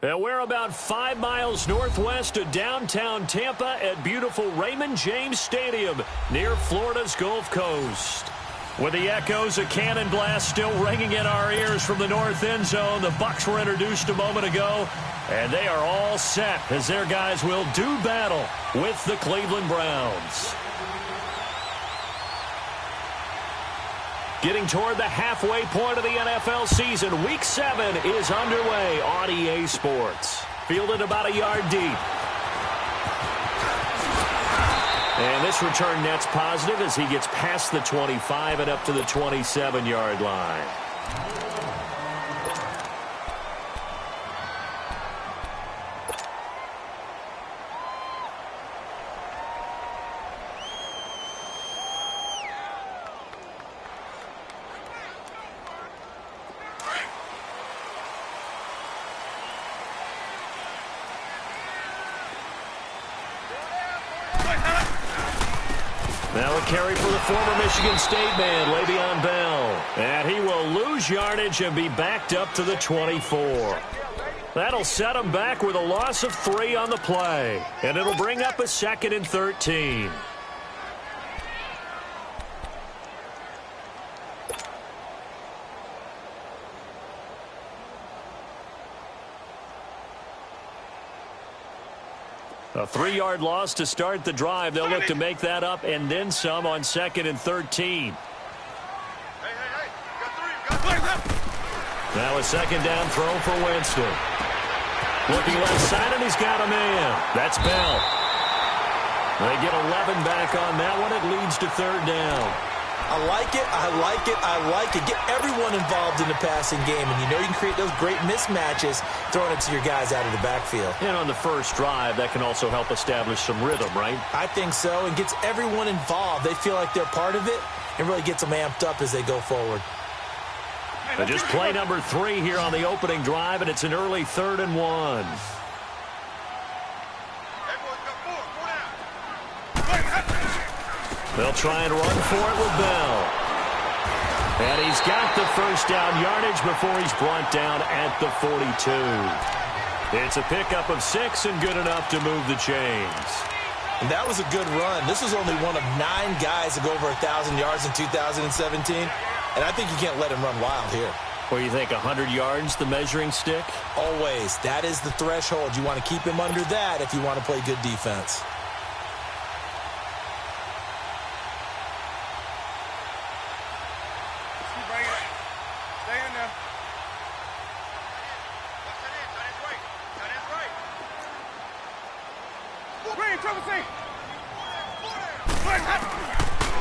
We're about 5 miles northwest of downtown Tampa at beautiful Raymond James Stadium near Florida's Gulf Coast. With the echoes of cannon blast still ringing in our ears from the north end zone, the Bucs were introduced a moment ago, and they are all set as their guys will do battle with the Cleveland Browns. Getting toward the halfway point of the NFL season, Week 7 is underway on EA Sports. Fielded about a yard deep. And this return net's positive as he gets past the 25 and up to the 27-yard line. Now a carry for the former Michigan State man, Le'Veon Bell. And he will lose yardage and be backed up to the 24. That'll set him back with a loss of 3 on the play. And it'll bring up a 2nd and 13. A 3-yard loss to start the drive. They'll look to make that up and then some on 2nd and 13. Now a 2nd down throw for Winston. Looking left side, and he's got a man. That's Bell. They get 11 back on that one. It leads to 3rd down. I like it, I like it, I like it. Get everyone involved in the passing game, and you know you can create those great mismatches throwing it to your guys out of the backfield. And on the first drive, that can also help establish some rhythm, right? I think so, and gets everyone involved. They feel like they're part of it, and really gets them amped up as they go forward. And just play number 3 here on the opening drive, and it's an early 3rd and 1. They'll try and run for it with Bell. And he's got the first down yardage before he's brought down at the 42. It's a pickup of 6 and good enough to move the chains. And that was a good run. This was only one of 9 guys to go over 1,000 yards in 2017. And I think you can't let him run wild here. What do you think, 100 yards, the measuring stick? Always. That is the threshold. You want to keep him under that if you want to play good defense.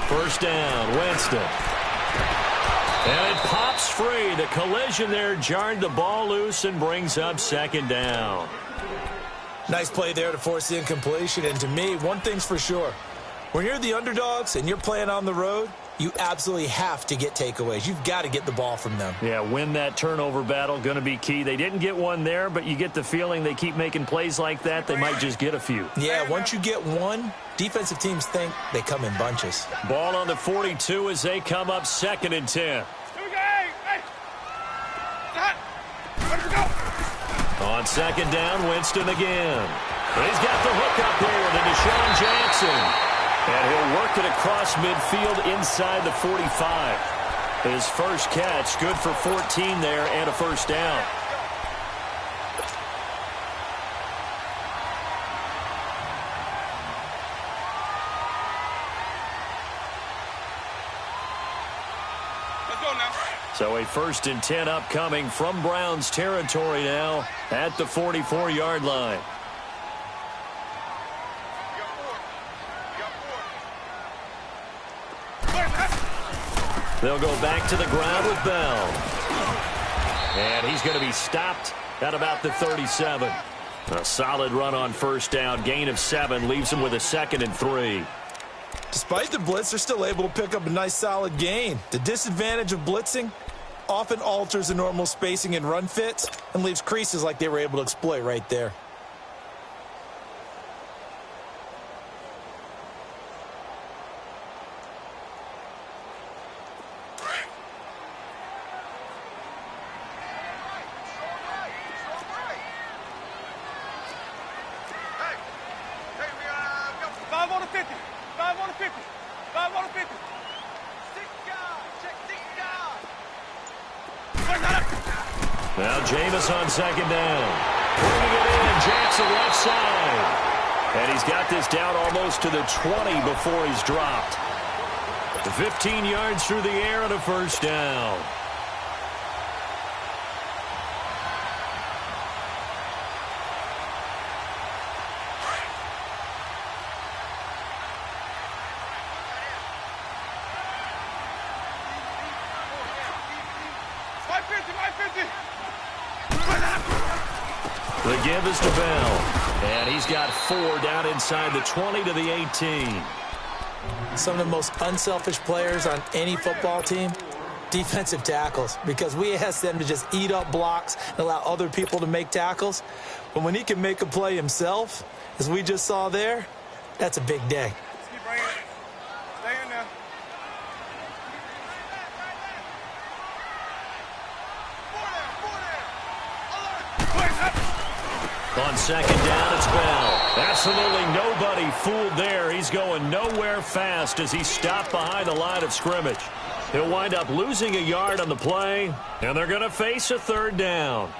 First down, Winston. And it pops free. The collision there jarred the ball loose and brings up 2nd down. Nice play there to force the incompletion. And to me, one thing's for sure. When you're the underdogs and you're playing on the road, you absolutely have to get takeaways. You've got to get the ball from them. Yeah, win that turnover battle, going to be key. They didn't get one there, but you get the feeling they keep making plays like that, they might just get a few. Yeah, once you get one, defensive teams think they come in bunches. Ball on the 42 as they come up 2nd and 10. On 2nd down, Winston again. He's got the hook up here to Deshaun Jackson. And he'll work it across midfield inside the 45. His first catch, good for 14 there and a first down. Let's go now. So a 1st and 10 upcoming from Browns territory now at the 44-yard line. They'll go back to the ground with Bell. And he's going to be stopped at about the 37. A solid run on first down. Gain of 7 leaves him with a 2nd and 3. Despite the blitz, they're still able to pick up a nice solid gain. The disadvantage of blitzing often alters the normal spacing and run fits and leaves creases like they were able to exploit right there. Now Jameis on second down. Bringing it in, Jackson left side. And he's got this down almost to the 20 before he's dropped. 15 yards through the air and a first down. The give is to Bell. And he's got 4 down inside the 20 to the 18. Some of the most unselfish players on any football team, defensive tackles, because we ask them to just eat up blocks and allow other people to make tackles. But when he can make a play himself, as we just saw there, that's a big day. Keep bringing it. Stay in there. On second down, it's Bell. Absolutely nobody fooled there. He's going nowhere fast as he's stopped behind the line of scrimmage. He'll wind up losing a yard on the play, and they're going to face a third down.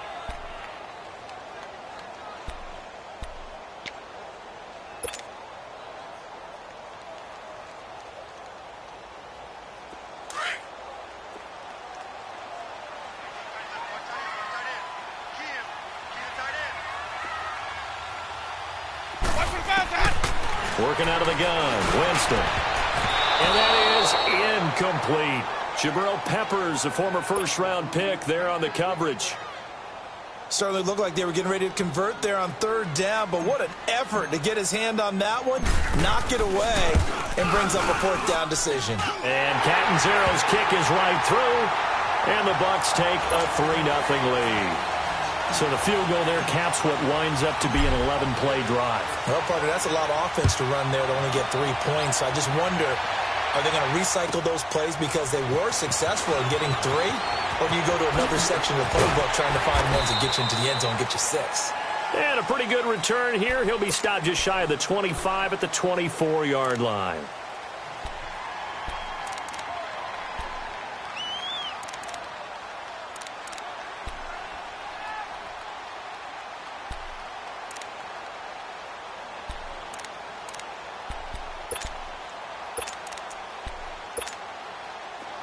Working out of the gun, Winston. And that is incomplete. Jabril Peppers, a former first-round pick, there on the coverage. Certainly looked like they were getting ready to convert there on third down, but what an effort to get his hand on that one, knock it away, and brings up a fourth down decision. And Catanzaro's kick is right through, and the Bucs take a 3-0 lead. So the field goal there caps what winds up to be an 11-play drive. Well, Parker, that's a lot of offense to run there to only get 3 points. I just wonder, are they going to recycle those plays because they were successful in getting 3? Or do you go to another section of the playbook trying to find ones that get you into the end zone and get you 6? And a pretty good return here. He'll be stopped just shy of the 25 at the 24-yard line.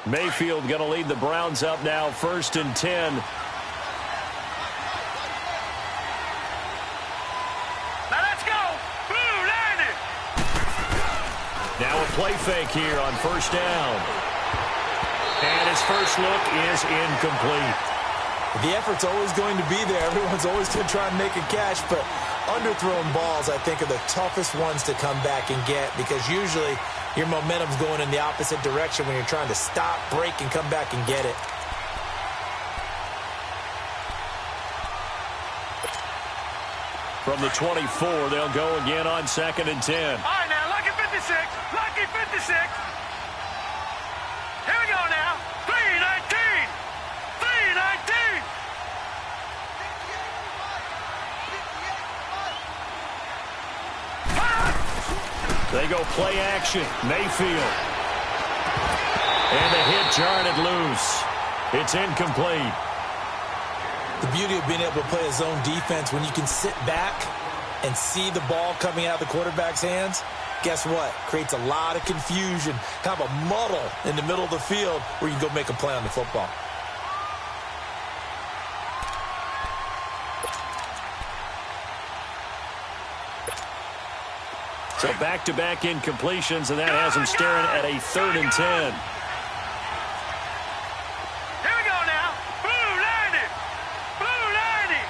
Mayfield going to lead the Browns up now, 1st and 10. Now let's go. Blue, line it. Now a play fake here on first down. And his first look is incomplete. The effort's always going to be there. Everyone's always going to try and make a catch, but underthrown balls, I think, are the toughest ones to come back and get because usually your momentum's going in the opposite direction when you're trying to stop, break, and come back and get it. From the 24, they'll go again on 2nd and 10. All right, now, lucky 56. Lucky 56. Here we go now. 3-19. 3-19. They go play action. Mayfield. And the hit jarred it loose. It's incomplete. The beauty of being able to play a zone defense when you can sit back and see the ball coming out of the quarterback's hands, guess what? Creates a lot of confusion, kind of a muddle in the middle of the field where you can go make a play on the football. So back-to-back incompletions, and that has him staring at a 3rd and 10. Here we go now. Blue, line it. Blue, line it.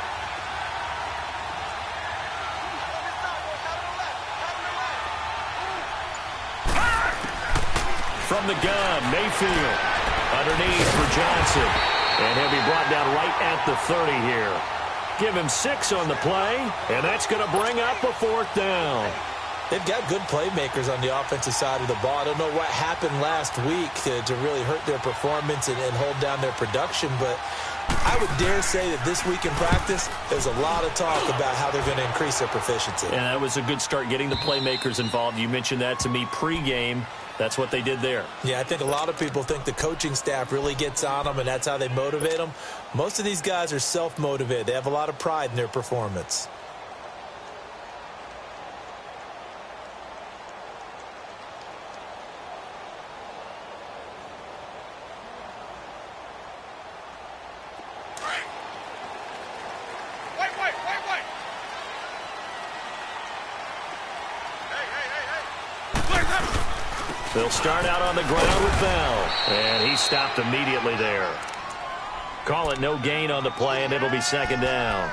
From the gun, Mayfield. Underneath for Johnson. And he'll be brought down right at the 30 here. Give him 6 on the play, and that's going to bring up a 4th down. They've got good playmakers on the offensive side of the ball. I don't know what happened last week to really hurt their performance and hold down their production, but I would dare say that this week in practice, there's a lot of talk about how they're going to increase their proficiency. And that was a good start getting the playmakers involved. You mentioned that to me pregame. That's what they did there. Yeah, I think a lot of people think the coaching staff really gets on them, and that's how they motivate them. Most of these guys are self-motivated. They have a lot of pride in their performance. They'll start out on the ground with Bell. And he stopped immediately there. Call it no gain on the play, and it'll be second down.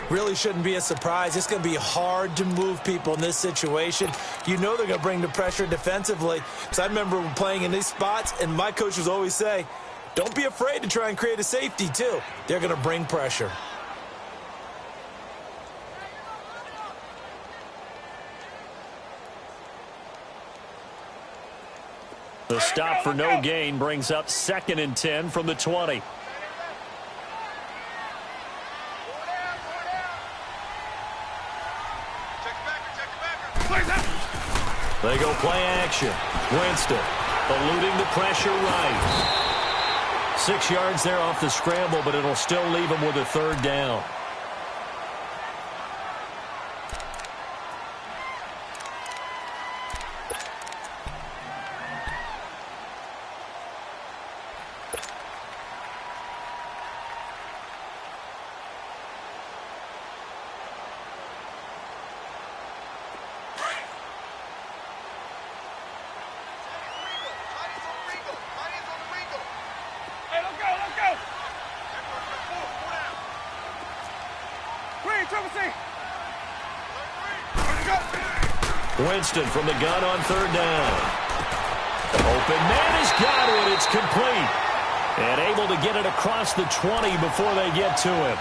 Really shouldn't be a surprise. It's going to be hard to move people in this situation. You know they're going to bring the pressure defensively. Because I remember playing in these spots, and my coaches always say, don't be afraid to try and create a safety, too. They're going to bring pressure. The stop for no gain brings up 2nd and 10 from the 20. They go play action. Winston eluding the pressure right. 6 yards there off the scramble, but it'll still leave him with a 3rd down. Winston from the gun on 3rd down. Open man has got it. It's complete. And able to get it across the 20 before they get to him.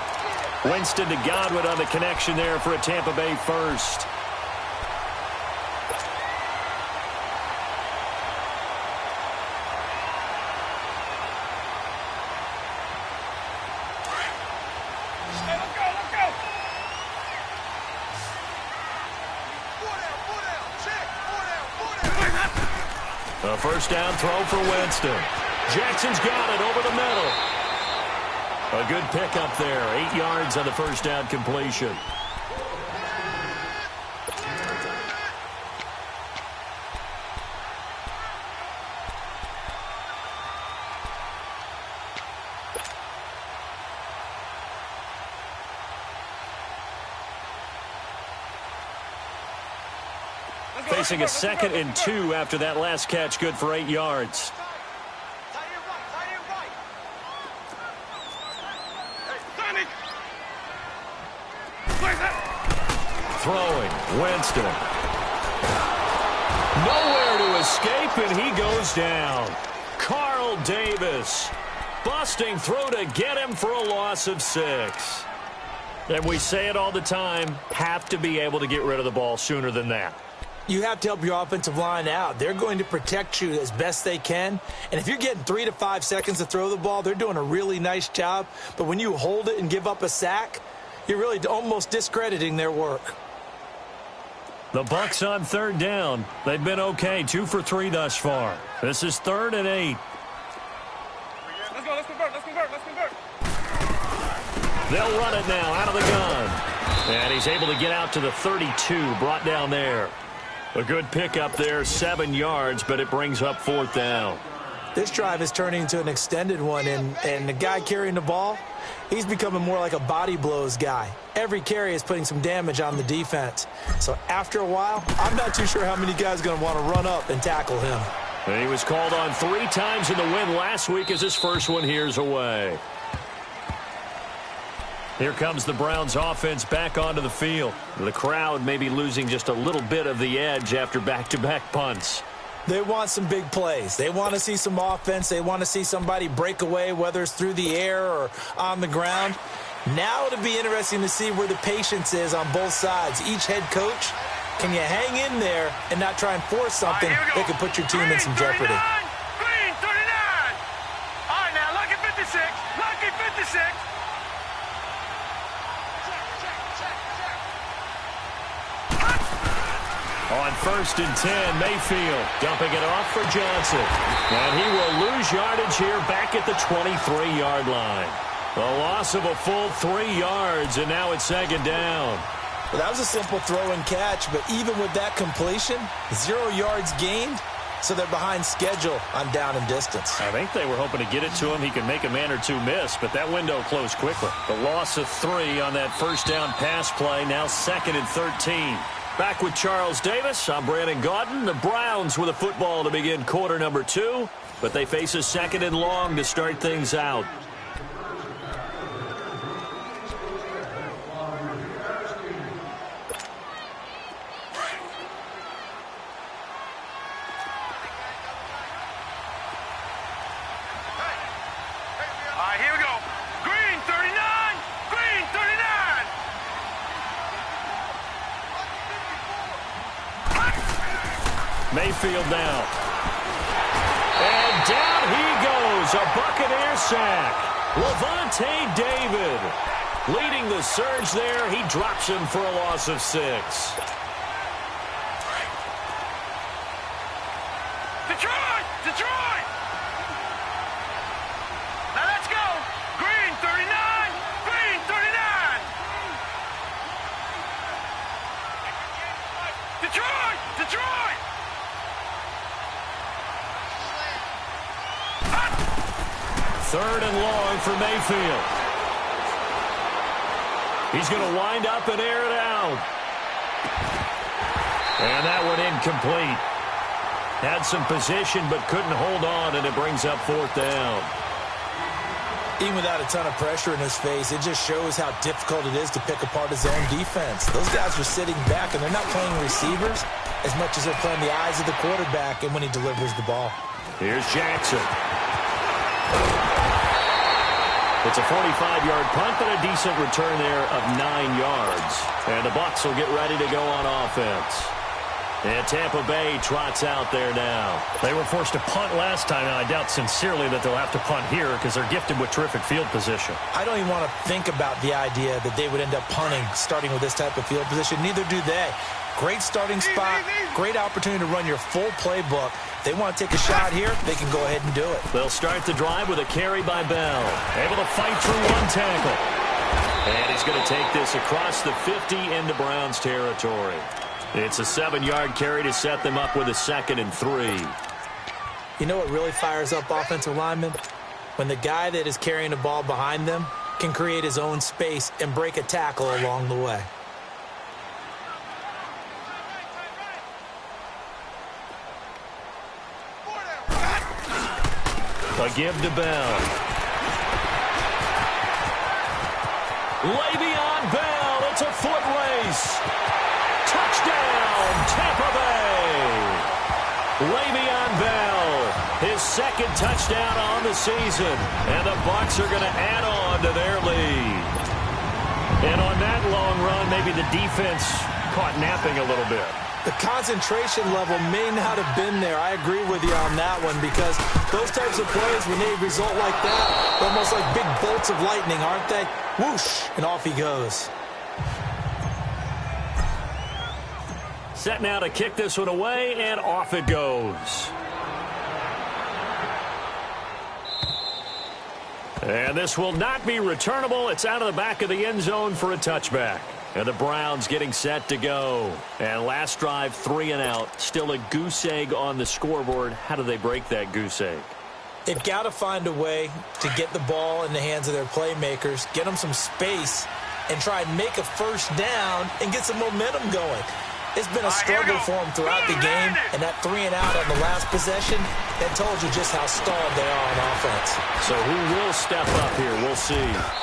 Winston to Godwin on the connection there for a Tampa Bay first. A first down throw for Winston. Jackson's got it over the middle. A good pickup there. 8 yards on the first down completion. Facing a 2nd and 2 after that last catch, good for 8 yards. Throwing, Winston. Nowhere to escape, and he goes down. Carl Davis busting through to get him for a loss of 6. And we say it all the time, have to be able to get rid of the ball sooner than that. You have to help your offensive line out. They're going to protect you as best they can. And if you're getting 3 to 5 seconds to throw the ball, they're doing a really nice job. But when you hold it and give up a sack, you're really almost discrediting their work. The Bucs on 3rd down. They've been okay, 2 for 3 thus far. This is 3rd and 8. Let's go, let's convert. They'll run it now out of the gun. And he's able to get out to the 32, brought down there. A good pickup there, 7 yards, but it brings up 4th down. This drive is turning into an extended one, and the guy carrying the ball, he's becoming more like a body blows guy. Every carry is putting some damage on the defense. So after a while, I'm not too sure how many guys are going to want to run up and tackle him. And he was called on 3 times in the win last week as his first one here's away. Here comes the Browns offense back onto the field. The crowd may be losing just a little bit of the edge after back-to-back punts. They want some big plays. They want to see some offense. They want to see somebody break away, whether it's through the air or on the ground. Now it'll be interesting to see where the patience is on both sides. Each head coach, can you hang in there and not try and force something that could put your team in some jeopardy? Green, 39. All right, now, lucky 56. Lucky 56. On 1st and 10, Mayfield dumping it off for Johnson. And he will lose yardage here back at the 23-yard line. A loss of a full 3 yards, and now it's 2nd down. Well, that was a simple throw and catch, but even with that completion, 0 yards gained, so they're behind schedule on down and distance. I think they were hoping to get it to him. He could make a man or two miss, but that window closed quickly. The loss of 3 on that first down pass play, now 2nd and 13. Back with Charles Davis, I'm Brandon Gaudin. The Browns with a football to begin quarter number 2, but they face a 2nd and long to start things out. Here we go. Green 39. Green 39. Mayfield now. And down he goes. A Buccaneer sack. Levante David leading the surge there. He drops him for a loss of 6. Detroit! Detroit! Now let's go. Green 39. Green 39. Detroit! Detroit! 3rd and long for Mayfield. He's going to wind up and air it out. And that one incomplete. Had some position but couldn't hold on, and it brings up 4th down. Even without a ton of pressure in his face, it just shows how difficult it is to pick apart his own defense. Those guys are sitting back, and they're not playing receivers as much as they're playing the eyes of the quarterback and when he delivers the ball. Here's Jackson. It's a 45-yard punt, but a decent return there of 9 yards. And the Bucs will get ready to go on offense. And Tampa Bay trots out there now. They were forced to punt last time, and I doubt sincerely that they'll have to punt here because they're gifted with terrific field position. I don't even want to think about the idea that they would end up punting starting with this type of field position. Neither do they. Great starting spot, great opportunity to run your full playbook. If they want to take a shot here, they can go ahead and do it. They'll start the drive with a carry by Bell. Able to fight through one tackle. And he's going to take this across the 50 into Browns territory. It's a 7-yard carry to set them up with a 2nd and 3. You know what really fires up offensive linemen? When the guy that is carrying the ball behind them can create his own space and break a tackle along the way. A give to Bell. Le'Veon Bell. It's a foot race. Touchdown, Tampa Bay. Le'Veon Bell, his 2nd touchdown on the season. And the Bucs are going to add on to their lead. And on that long run, maybe the defense caught napping a little bit. The concentration level may not have been there. I agree with you on that one because those types of plays, when they result like that, they're almost like big bolts of lightning, aren't they? Whoosh, and off he goes. Set now to kick this one away, and off it goes. And this will not be returnable. It's out of the back of the end zone for a touchback. And the Browns getting set to go. And last drive, 3 and out. Still a goose egg on the scoreboard. How do they break that goose egg? They've got to find a way to get the ball in the hands of their playmakers, get them some space, and try and make a first down and get some momentum going. It's been a struggle for them throughout the game, and that 3 and out on the last possession, that told you just how stalled they are on offense. So who will step up here? We'll see.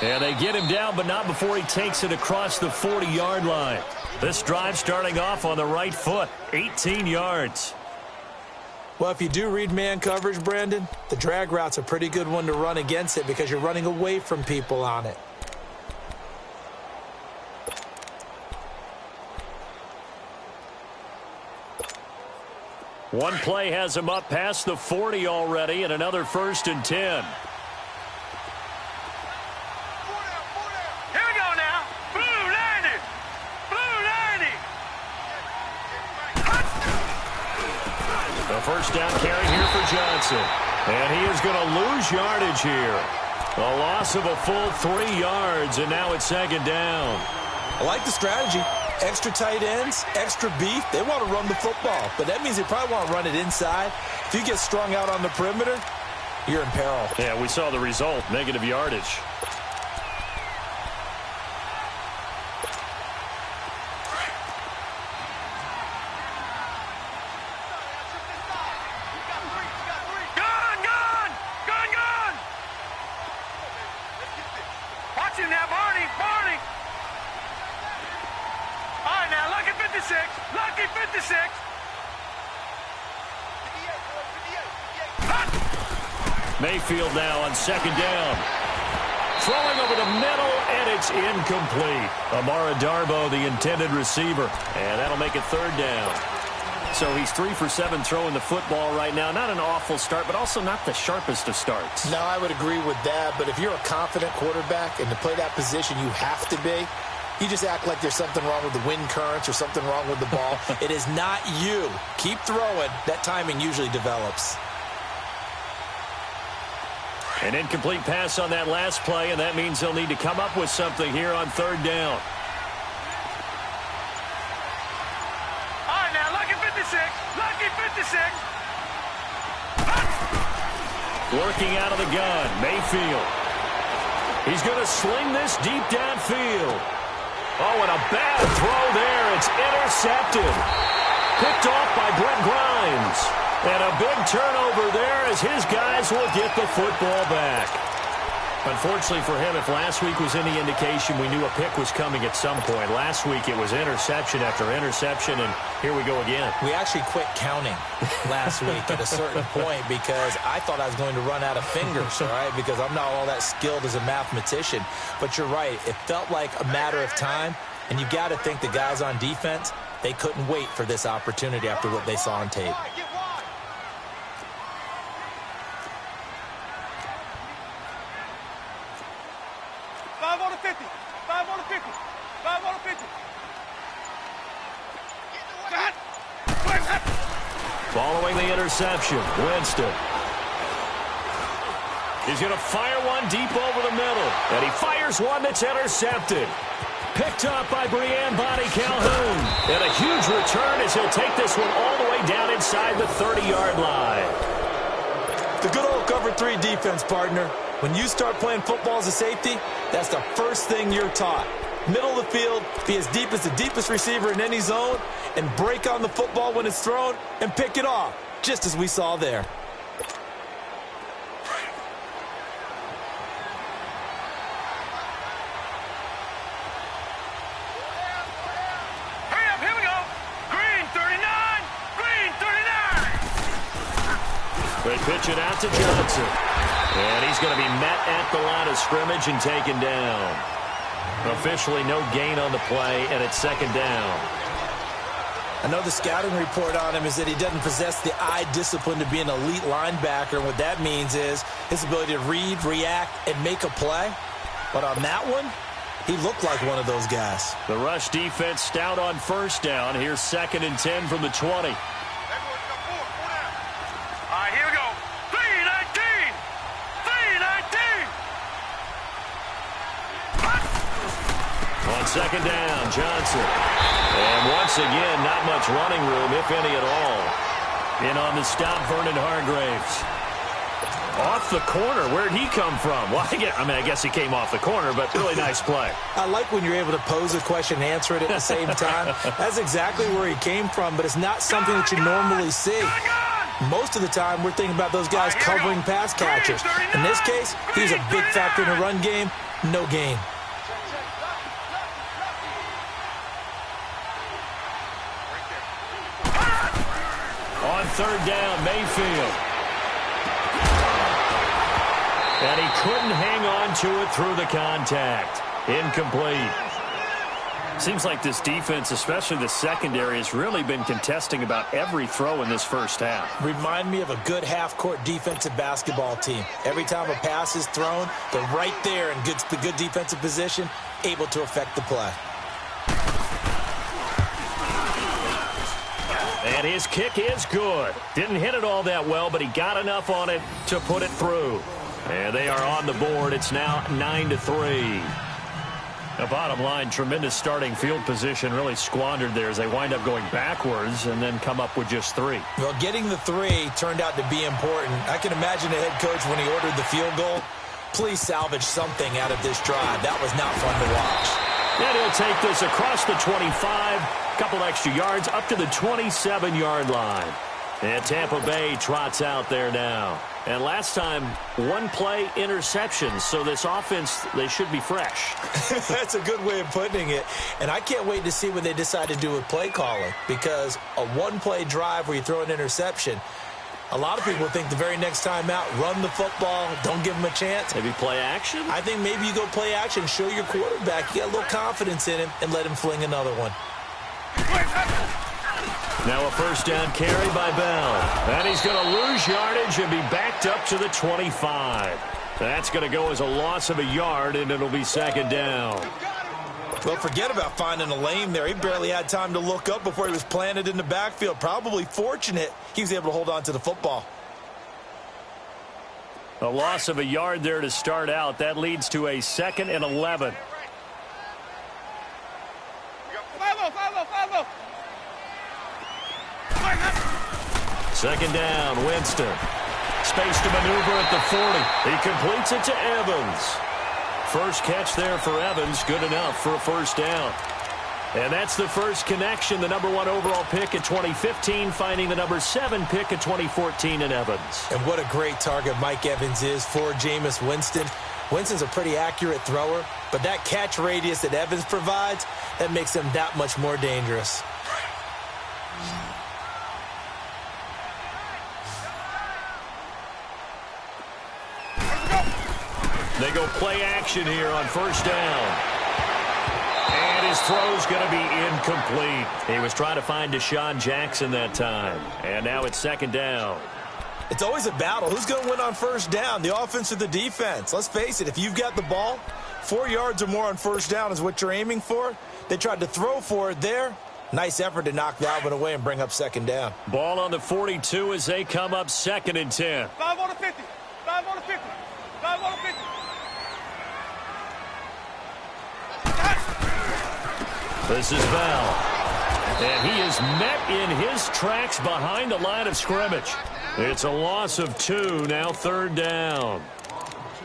And they get him down, but not before he takes it across the 40-yard line. This drive starting off on the right foot, 18 yards. Well, if you do read man coverage, Brandon, the drag route's a pretty good one to run against it because you're running away from people on it. One play has him up past the 40 already, and another 1st and 10. Here we go now. Blue 90. Blue 90. first down carry here for Johnson. And he is going to lose yardage here. A loss of a full 3 yards, and now it's second down. I like the strategy. Extra tight ends, extra beef. They want to run the football, but that means they probably want to run it inside. If you get strung out on the perimeter, you're in peril. Yeah, we saw the result, negative yardage. Lucky 56. Mayfield now on second down. Throwing over the middle, and it's incomplete. Amara Darbo, the intended receiver. And that'll make it third down. So he's 3 for 7 throwing the football right now. Not an awful start, but also not the sharpest of starts. No, I would agree with that. But if you're a confident quarterback and to play that position, you have to be. You just act like there's something wrong with the wind currents or something wrong with the ball. It is not you. Keep throwing. That timing usually develops. An incomplete pass on that last play, and that means they'll need to come up with something here on third down. All right, now, lucky 56. Lucky 56. Working out of the gun, Mayfield. He's going to sling this deep downfield. Oh, and a bad throw there. It's intercepted. Picked off by Brent Grimes. And a big turnover there as his guys will get the football back. Unfortunately for him, if last week was any indication, we knew a pick was coming at some point. Last week it was interception after interception, and here we go again. We actually quit counting last week at a certain point because I thought I was going to run out of fingers, all right, because I'm not all that skilled as a mathematician. But you're right. It felt like a matter of time, and you got to think the guys on defense, they couldn't wait for this opportunity after what they saw on tape. 5 on the 50. 5 on the 50. 5 on the 50. Following the interception, Winston. He's going to fire one deep over the middle. And he fires one that's intercepted. Picked up by Breanne Bonnie Calhoun. And a huge return as he'll take this one all the way down inside the 30-yard line. The good old cover 3 defense, partner. When you start playing football as a safety, that's the first thing you're taught. Middle of the field, be as deep as the deepest receiver in any zone, and break on the football when it's thrown and pick it off, just as we saw there. Hurry up, here we go. Green 39. Green 39. They pitch it out to Johnson. And he's going to be met at the line of scrimmage and taken down. Officially no gain on the play, and it's second down. I know the scouting report on him is that he doesn't possess the eye discipline to be an elite linebacker. And what that means is his ability to read, react, and make a play. But on that one, he looked like one of those guys. The rush defense stout on first down. Here's 2nd and 10 from the 20. All right, here we go. 319. 319. On second down, Johnson. And once again, not much running room, if any at all. In on the stop, Vernon Hargraves. Off the corner. Where'd he come from? Well, I guess he came off the corner, but really nice play. I like when you're able to pose a question and answer it at the same time. That's exactly where he came from, but it's not something that you normally see. Most of the time, we're thinking about those guys covering pass catchers. In this case, he's a big factor in the run game. No gain. On third down, Mayfield. And he couldn't hang on to it through the contact. Incomplete. Seems like this defense, especially the secondary, has really been contesting about every throw in this first half. Remind me of a good half-court defensive basketball team. Every time a pass is thrown, they're right there in the good defensive position, able to affect the play. And his kick is good. Didn't hit it all that well, but he got enough on it to put it through. And they are on the board. It's now 9-3. The bottom line, tremendous starting field position, really squandered there as they wind up going backwards and then come up with just 3. Well, getting the 3 turned out to be important. I can imagine the head coach when he ordered the field goal. Please salvage something out of this drive. That was not fun to watch. And he'll take this across the 25, couple extra yards up to the 27-yard line. And Tampa Bay trots out there now. And last time, one-play interception. So this offense, they should be fresh. That's a good way of putting it. And I can't wait to see what they decide to do with play calling. Because a one-play drive where you throw an interception, a lot of people think the very next time out, run the football, don't give them a chance. Maybe play action? I think maybe you go play action, show your quarterback, you got a little confidence in him, and let him fling another one. Now a first down carry by Bell. And he's going to lose yardage and be backed up to the 25. That's going to go as a loss of a yard, and it'll be second down. Well, forget about finding a lane there. He barely had time to look up before he was planted in the backfield. Probably fortunate he was able to hold on to the football. A loss of a yard there to start out. That leads to a 2nd and 11. Second down, Winston. Space to maneuver at the 40. He completes it to Evans. First catch there for Evans, good enough for a first down. And that's the first connection, the number 1 overall pick in 2015, finding the number 7 pick in 2014 in Evans. And what a great target Mike Evans is for Jameis Winston. Winston's a pretty accurate thrower, but that catch radius that Evans provides, that makes him that much more dangerous. They go play action here on first down. And his throw's going to be incomplete. He was trying to find Deshaun Jackson that time. And now it's second down. It's always a battle. Who's going to win on first down, the offense or the defense? Let's face it, if you've got the ball, 4 yards or more on first down is what you're aiming for. They tried to throw for it there. Nice effort to knock that one away and bring up second down. Ball on the 42 as they come up 2nd and 10. 5 on the 50. 5 on the 50. 5 on the 50. This is Bell. And he is met in his tracks behind the line of scrimmage. It's a loss of 2, now third down.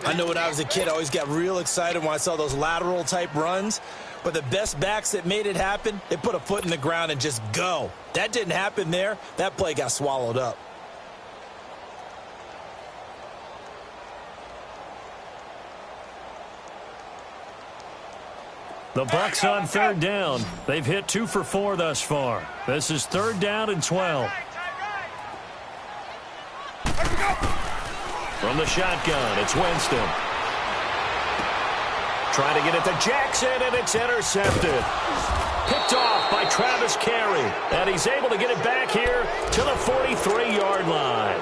I know when I was a kid, I always got real excited when I saw those lateral-type runs. But the best backs that made it happen, they put a foot in the ground and just go. That didn't happen there. That play got swallowed up. The Bucs on third down. They've hit 2 for 4 thus far. This is 3rd down and 12. From the shotgun, it's Winston. Trying to get it to Jackson, and it's intercepted. Picked off by Travis Carey. And he's able to get it back here to the 43-yard line.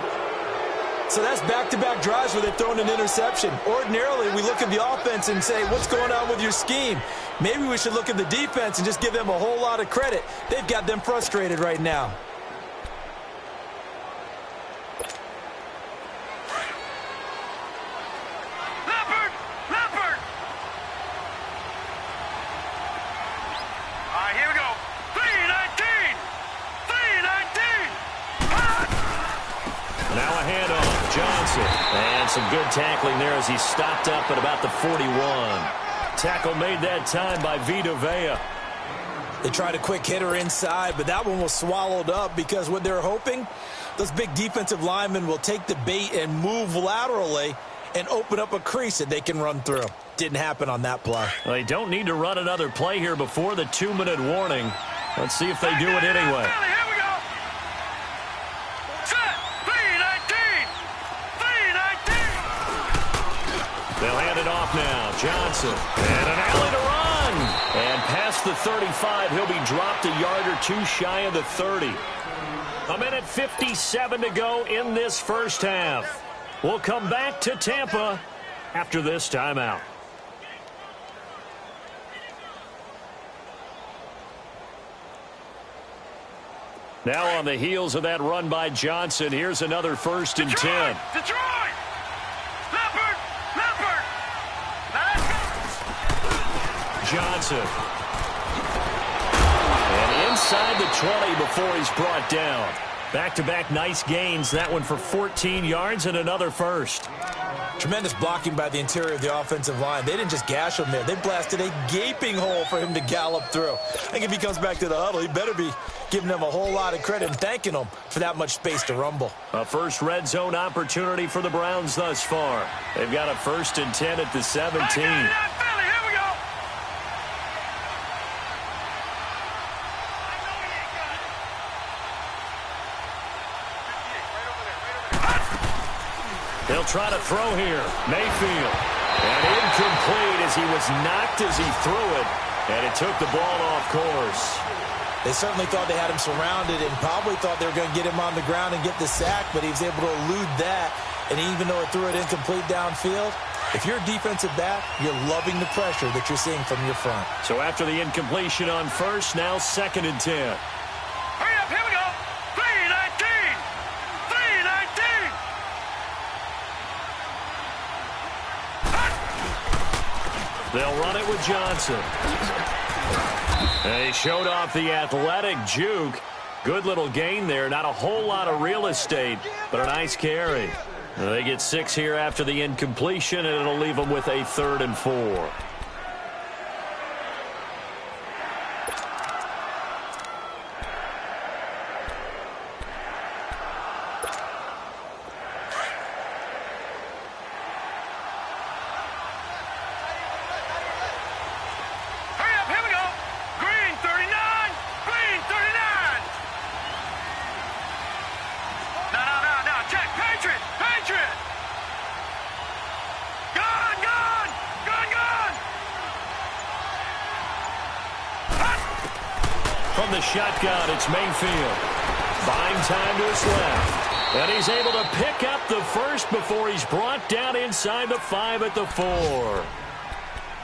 So that's back-to-back drives where they've thrown an interception. Ordinarily, we look at the offense and say, what's going on with your scheme? Maybe we should look at the defense and just give them a whole lot of credit. They've got them frustrated right now. Leopard! All right, here we go. 3-19! 3-19! Now a handoff. Johnson. And some good tackling there as he stopped up at about the 41. Tackle made that time by Vita Vea. They tried a quick hitter inside, but that one was swallowed up because what they're hoping, those big defensive linemen will take the bait and move laterally and open up a crease that they can run through. Didn't happen on that play. Well, they don't need to run another play here before the 2-minute warning. Let's see if they do it anyway. Here we go. Set. 3-19. 3-19. They'll hand it off now. Johnson. And an alley to run. And past the 35, he'll be dropped a yard or 2 shy of the 30. 1:57 to go in this first half. We'll come back to Tampa after this timeout. Now on the heels of that run by Johnson, here's another 1st and 10. Detroit! Leopard! Leopard! Now let's go! Johnson. And inside the 20 before he's brought down. Back-to-back nice gains. That one for 14 yards and another 1st. Tremendous blocking by the interior of the offensive line. They didn't just gash him there. They blasted a gaping hole for him to gallop through. I think if he comes back to the huddle, he better be giving them a whole lot of credit and thanking them for that much space to rumble. A first red zone opportunity for the Browns thus far. They've got a 1st and 10 at the 17. They'll try to throw here. Mayfield. And incomplete as he was knocked as he threw it. And it took the ball off course. They certainly thought they had him surrounded and probably thought they were going to get him on the ground and get the sack, but he was able to elude that. And even though it threw it incomplete downfield, if you're a defensive back, you're loving the pressure that you're seeing from your front. So after the incompletion on 1st, now 2nd and 10. Hurry up, here we go. 3-19. 3-19. They'll run it with Johnson. They showed off the athletic juke. Good little gain there. Not a whole lot of real estate, but a nice carry. They get 6 here after the incompletion, and it'll leave them with a 3rd and 4. From the shotgun, it's Mayfield. Buying time to his left. And he's able to pick up the 1st before he's brought down inside the 5 at the 4.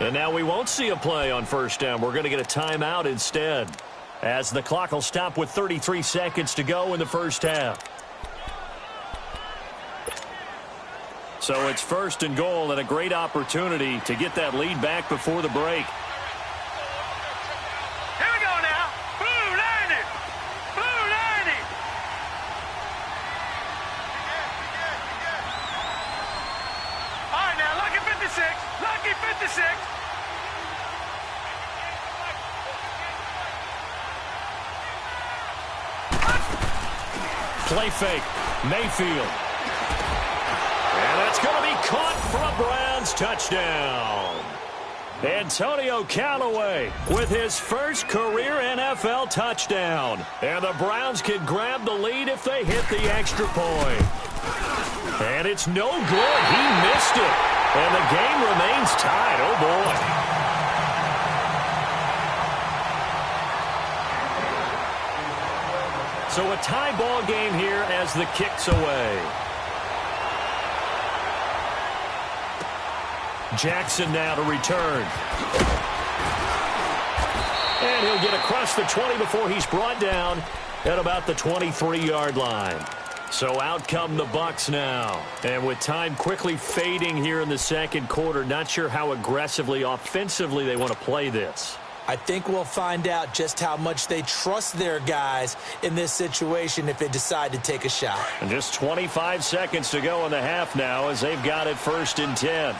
And now we won't see a play on 1st down. We're going to get a timeout instead, as the clock will stop with 33 seconds to go in the 1st half. So it's 1st and goal and a great opportunity to get that lead back before the break. Lucky 56. Play fake. Mayfield. And that's going to be caught for a Browns touchdown. Antonio Callaway with his 1st career NFL touchdown. And the Browns can grab the lead if they hit the extra point. And it's no good. He missed it. And the game remains tied. Oh, boy. So a tie ball game here as the kick's away. Jackson now to return. And he'll get across the 20 before he's brought down at about the 23-yard line. So out come the Bucs now. And with time quickly fading here in the 2nd quarter, not sure how aggressively, offensively they want to play this. I think we'll find out just how much they trust their guys in this situation if they decide to take a shot. And just 25 seconds to go in the half now as they've got it 1st and 10.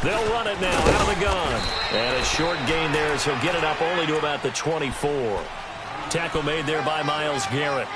They'll run it now out of the gun. And a short gain there as he'll get it up only to about the 24. Tackle made there by Myles Garrett.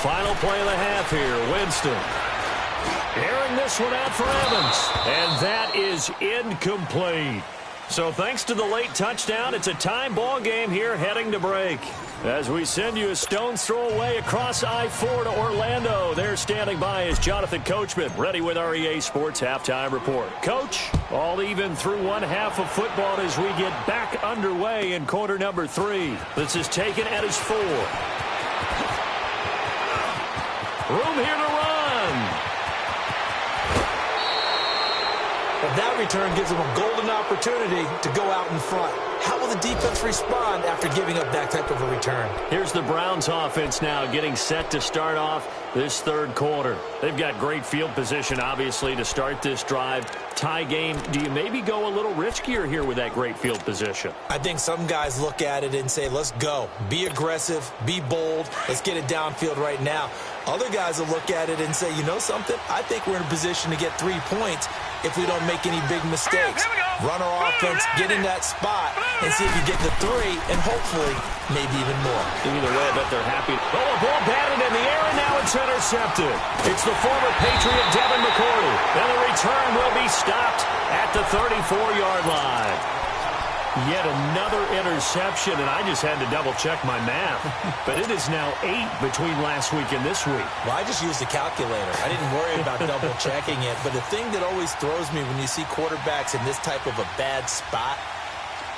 Final play of the half here. Winston. Airing this one out for Evans. And that is incomplete. So thanks to the late touchdown, it's a time ball game here heading to break. As we send you a stone's throw away across I-4 to Orlando. There standing by is Jonathan Coachman, ready with our EA Sports Halftime Report. Coach, all even through one half of football as we get back underway in quarter number 3. This is taken at his 4. Room here to run. But that return gives them a golden opportunity to go out in front. How will the defense respond after giving up that type of a return? Here's the Browns offense now getting set to start off this third quarter. They've got great field position, obviously, to start this drive. Tie game, do you maybe go a little riskier here with that great field position? I think some guys look at it and say, let's go. Be aggressive. Be bold. Let's get it downfield right now. Other guys will look at it and say, you know something? I think we're in a position to get 3 points if we don't make any big mistakes. Run our offense, get in that spot, and see if you get the 3, and hopefully maybe even more. Either way, I bet they're happy. Oh, a ball batted in the air, and now it's intercepted. It's the former Patriot Devin McCourty. And the return will be stopped at the 34-yard line. Yet another interception, and I just had to double-check my math. But it is now 8 between last week and this week. Well, I just used a calculator. I didn't worry about double-checking it. But the thing that always throws me when you see quarterbacks in this type of a bad spot,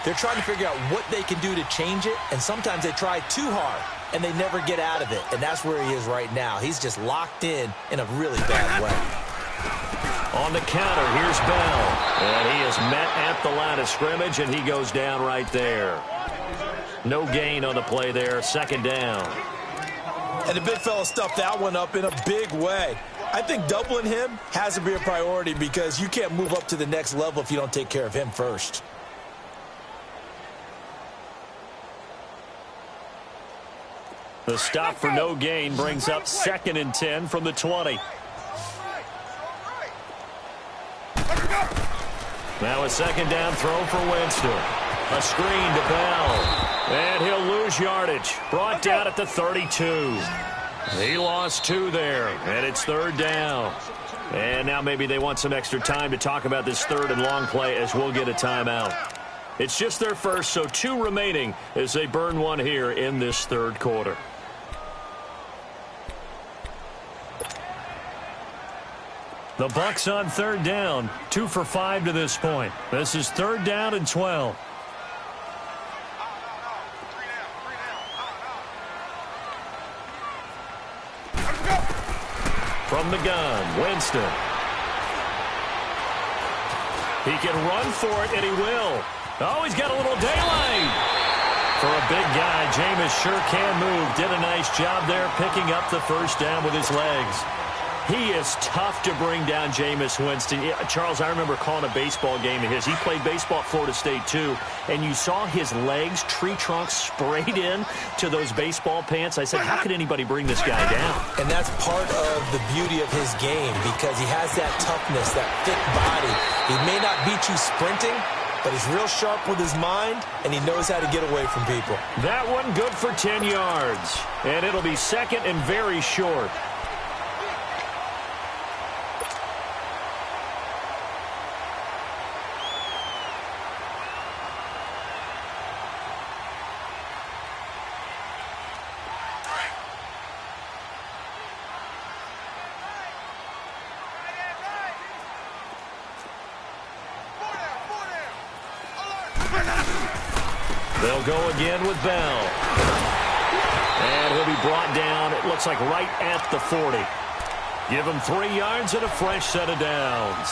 they're trying to figure out what they can do to change it, and sometimes they try too hard, and they never get out of it. And that's where he is right now. He's just locked in a really bad way. On the counter, here's Bell. And he is met at the line of scrimmage, and he goes down right there. No gain on the play there, second down. And the big fella stuffed that one up in a big way. I think doubling him has to be a priority because you can't move up to the next level if you don't take care of him first. The stop for no gain brings up 2nd and 10 from the 20. Now a second down throw for Winston. A screen to Bell. And he'll lose yardage. Brought down at the 32. He lost 2 there. And it's 3rd down. And now maybe they want some extra time to talk about this 3rd and long play as we'll get a timeout. It's just their first, so 2 remaining as they burn 1 here in this 3rd quarter. The Bucs on 3rd down, 2 for 5 to this point. This is 3rd down and 12. From the gun, Winston. He can run for it, and he will. Oh, he's got a little daylight. For a big guy, Jameis sure can move. Did a nice job there picking up the first down with his legs. He is tough to bring down, Jameis Winston. Charles, I remember calling a baseball game of his. He played baseball at Florida State, too, and you saw his legs, tree trunks sprayed in to those baseball pants. I said, how could anybody bring this guy down? And that's part of the beauty of his game because he has that toughness, that thick body. He may not beat you sprinting, but he's real sharp with his mind, and he knows how to get away from people. That one good for 10 yards, and it'll be 2nd and very short. They'll go again with Bell. And he'll be brought down, it looks like right at the 40. Give him 3 yards and a fresh set of downs.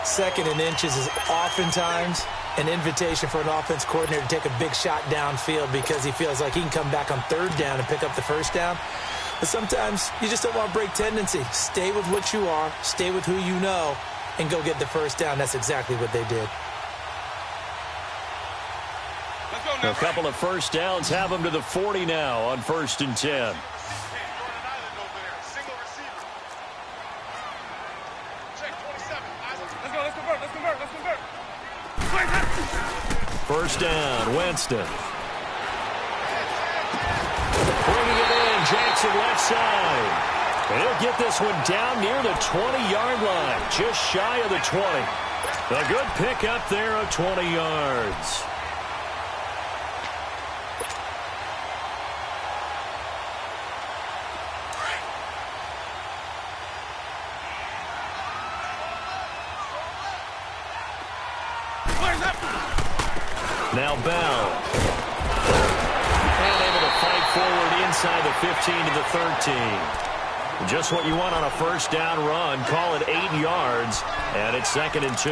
2nd and inches is oftentimes an invitation for an offense coordinator to take a big shot downfield because he feels like he can come back on 3rd down and pick up the first down. But sometimes you just don't want to break tendency. Stay with what you are, stay with who you know, and go get the first down. That's exactly what they did. A couple of first downs have them to the 40 now on 1st and 10. First down, Winston. Bringing it in, Jackson left side. And he'll get this one down near the 20-yard line, just shy of the 20. A good pick up there of 20 yards. Now Bell. And able to fight forward inside the 15 to the 13. Just what you want on a first down run. Call it 8 yards. And it's 2nd and 2.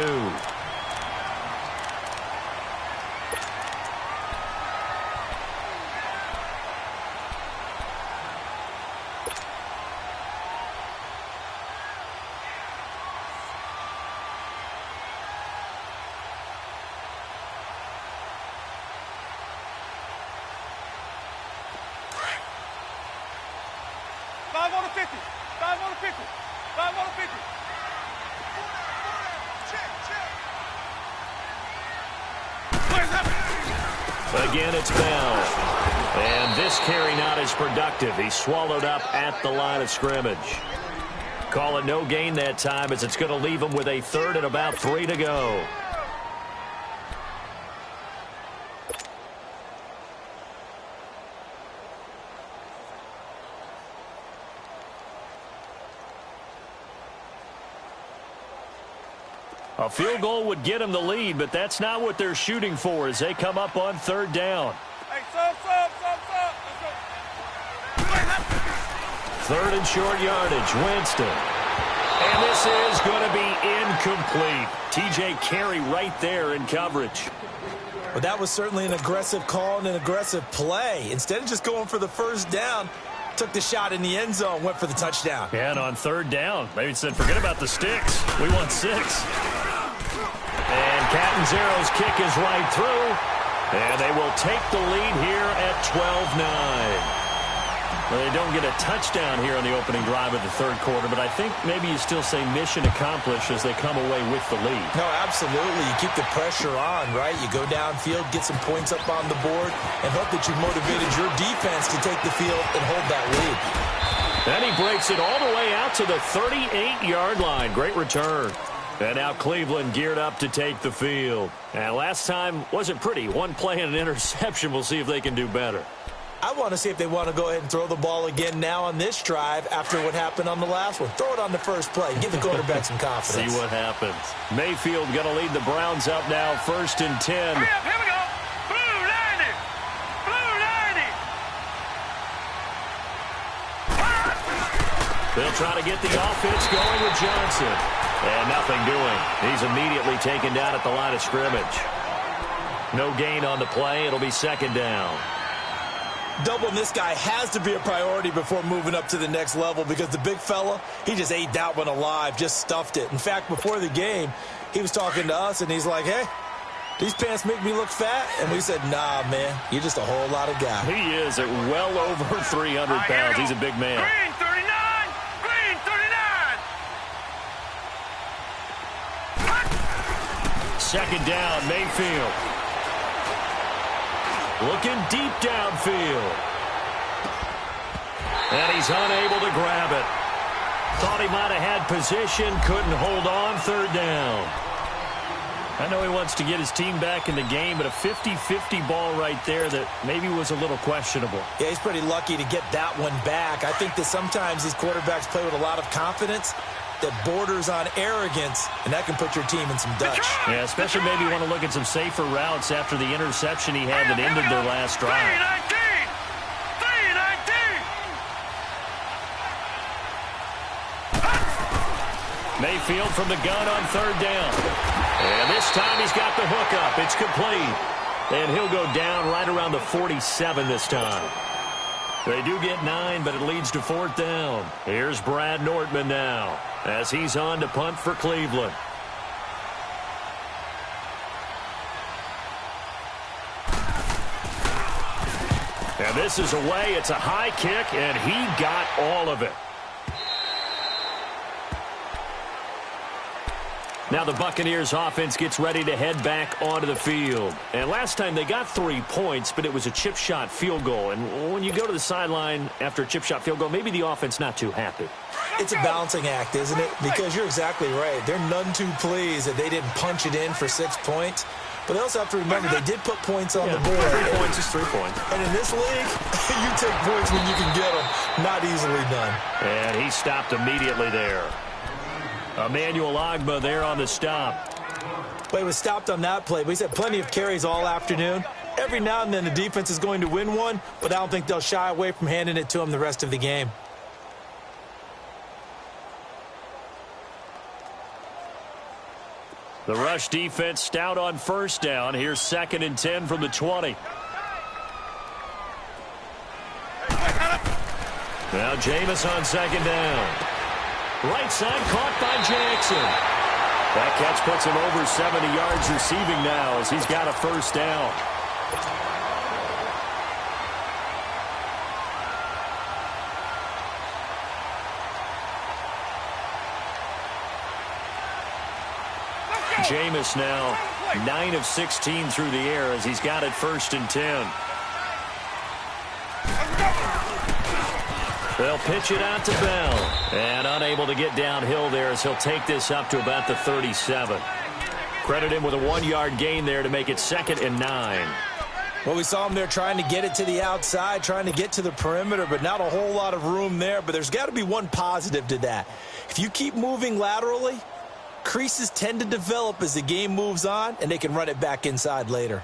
Again, it's Bell. And this carry not as productive. He's swallowed up at the line of scrimmage. Call it no gain that time as it's going to leave him with a 3rd and about 3 to go. A field goal would get them the lead, but that's not what they're shooting for as they come up on 3rd down. Hey, sub. Let's go. 3rd and short yardage, Winston. And this is going to be incomplete. T.J. Carey right there in coverage. Well, that was certainly an aggressive call and an aggressive play. Instead of just going for the first down, took the shot in the end zone, went for the touchdown. Yeah, and on 3rd down, maybe said, forget about the sticks. We want 6. And Catanzaro's kick is right through. And they will take the lead here at 12-9. Well, they don't get a touchdown here on the opening drive of the 3rd quarter, but I think maybe you still say mission accomplished as they come away with the lead. No, absolutely. You keep the pressure on, right? You go downfield, get some points up on the board, and hope that you've motivated your defense to take the field and hold that lead. And he breaks it all the way out to the 38-yard line. Great return. And now Cleveland geared up to take the field. And last time wasn't pretty. One play and an interception. We'll see if they can do better. I want to see if they want to go ahead and throw the ball again now on this drive after what happened on the last one. Throw it on the first play. Give the quarterback some confidence. See what happens. Mayfield going to lead the Browns up now, 1st and 10. Hurry up, here we go. Blue 90. They'll try to get the offense going with Johnson. And nothing doing. He's immediately taken down at the line of scrimmage. No gain on the play. It'll be 2nd down. Doubling this guy has to be a priority before moving up to the next level because the big fella, he just ate that one alive, just stuffed it. In fact, before the game, he was talking to us, and he's like, hey, these pants make me look fat? And we said, nah, man, you're just a whole lot of guy. He is at well over 300 pounds. He's a big man. Green 39. Green 39. 2nd down, Mayfield. Looking deep downfield. And he's unable to grab it. Thought he might have had position, couldn't hold on, 3rd down. I know he wants to get his team back in the game, but a 50-50 ball right there that maybe was a little questionable. Yeah, he's pretty lucky to get that one back. I think that sometimes these quarterbacks play with a lot of confidence that borders on arrogance, and that can put your team in some Dutch. Yeah, especially maybe you want to look at some safer routes after the interception he had that ended their last drive. 319. Mayfield from the gun on 3rd down. And this time he's got the hook up. It's complete. And he'll go down right around the 47 this time. They do get 9, but it leads to 4th down. Here's Brad Nortman now as he's on to punt for Cleveland. And this is away. It's a high kick, and he got all of it. Now the Buccaneers offense gets ready to head back onto the field. And last time they got 3 points, but it was a chip shot field goal. And when you go to the sideline after a chip shot field goal, maybe the offense not too happy. It's a balancing act, isn't it? Because you're exactly right. They're none too pleased that they didn't punch it in for 6 points. But they also have to remember they did put points on the board. 3 points is 3 points. And in this league, you take points when you can get them. Not easily done. And he stopped immediately there. Emmanuel Ogbah there on the stop. Well, he was stopped on that play, but he's had plenty of carries all afternoon. Every now and then the defense is going to win one, but I don't think they'll shy away from handing it to him the rest of the game. The rush defense stout on first down. Here's 2nd and 10 from the 20. Now Jameis on 2nd down. Right side caught by Jackson. That catch puts him over 70 yards receiving now as he's got a first down. Jameis now 9 of 16 through the air as he's got it 1st and 10. They'll pitch it out to Bell. And unable to get downhill there as he'll take this up to about the 37. Credit him with a 1-yard gain there to make it 2nd and 9. Well, we saw him there trying to get it to the outside, trying to get to the perimeter, but not a whole lot of room there. But there's got to be one positive to that. If you keep moving laterally, creases tend to develop as the game moves on, and they can run it back inside later.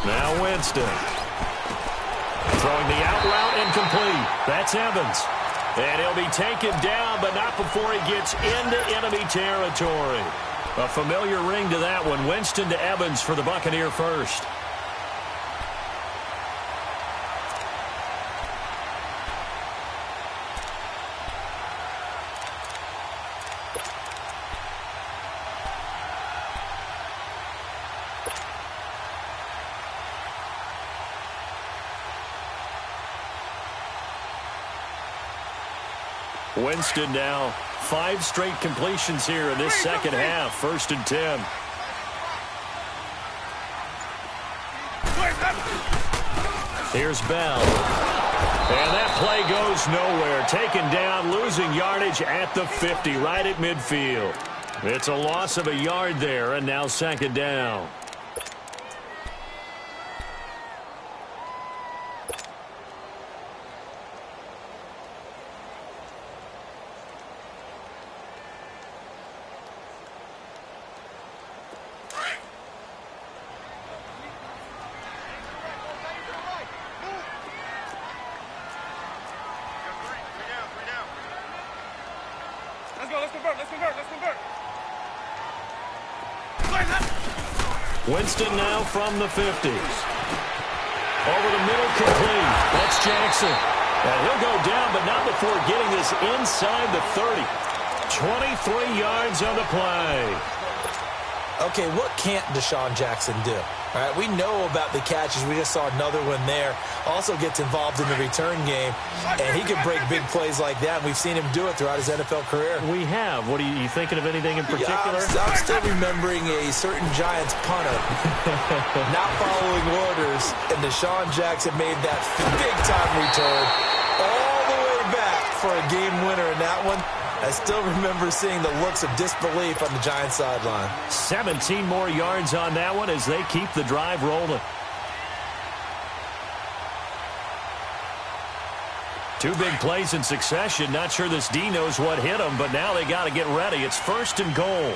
Now Winston. Throwing the out route incomplete. That's Evans. And he'll be taken down, but not before he gets into enemy territory. A familiar ring to that one. Winston to Evans for the Buccaneer first. Winston now 5 straight completions here in this second half. 1st and 10. Here's Bell. And that play goes nowhere. Taken down, losing yardage at the 50, right at midfield. It's a loss of a yard there, and now 2nd down. Winston now from the 50s. Over the middle, complete. That's Jackson. And he'll go down, but not before getting this inside the 30. 23 yards on the play. Okay, what can't Deshaun Jackson do? All right, we know about the catches. We just saw another one there. Also gets involved in the return game, and he can break big plays like that. We've seen him do it throughout his NFL career. We have. What are you thinking of anything in particular? Yeah, I'm still remembering a certain Giants punter not following orders, and Deshaun Jackson made that big-time return all the way back for a game winner in that one. I still remember seeing the looks of disbelief on the Giants sideline. 17 more yards on that one as they keep the drive rolling. 2 big plays in succession. Not sure this D knows what hit him, but now they got to get ready. It's 1st and goal.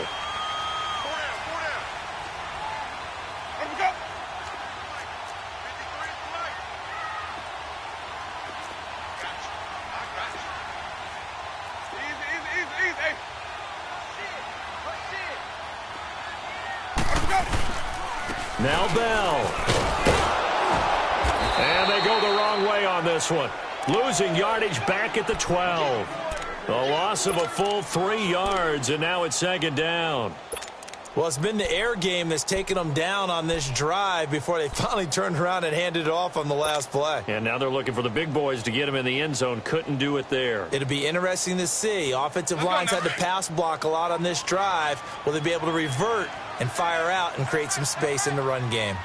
Now Bell. And they go the wrong way on this one. Losing yardage back at the 12. A loss of a full 3 yards, and now it's 2nd down. Well, it's been the air game that's taken them down on this drive before they finally turned around and handed it off on the last play. And now they're looking for the big boys to get him in the end zone. Couldn't do it there. It'll be interesting to see. Offensive lines had to pass block a lot on this drive. Will they be able to revert and fire out and create some space in the run game?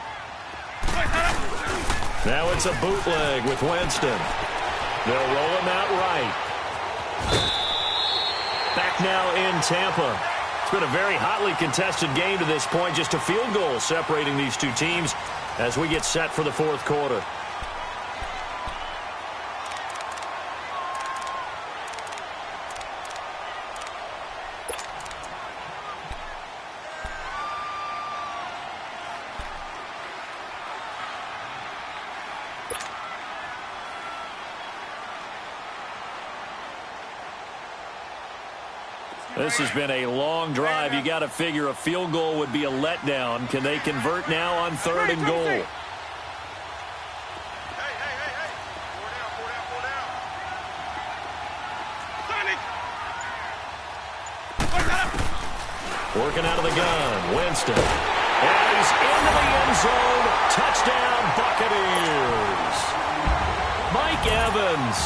Now it's a bootleg with Winston. They'll roll him out right. Back now in Tampa. It's been a very hotly contested game to this point. Just a field goal separating these two teams as we get set for the fourth quarter. This has been a long drive. You got to figure a field goal would be a letdown. Can they convert now on 3rd and goal? Hey. Working out of the gun, Winston. And he's into the end zone. Touchdown, Buccaneers. Mike Evans,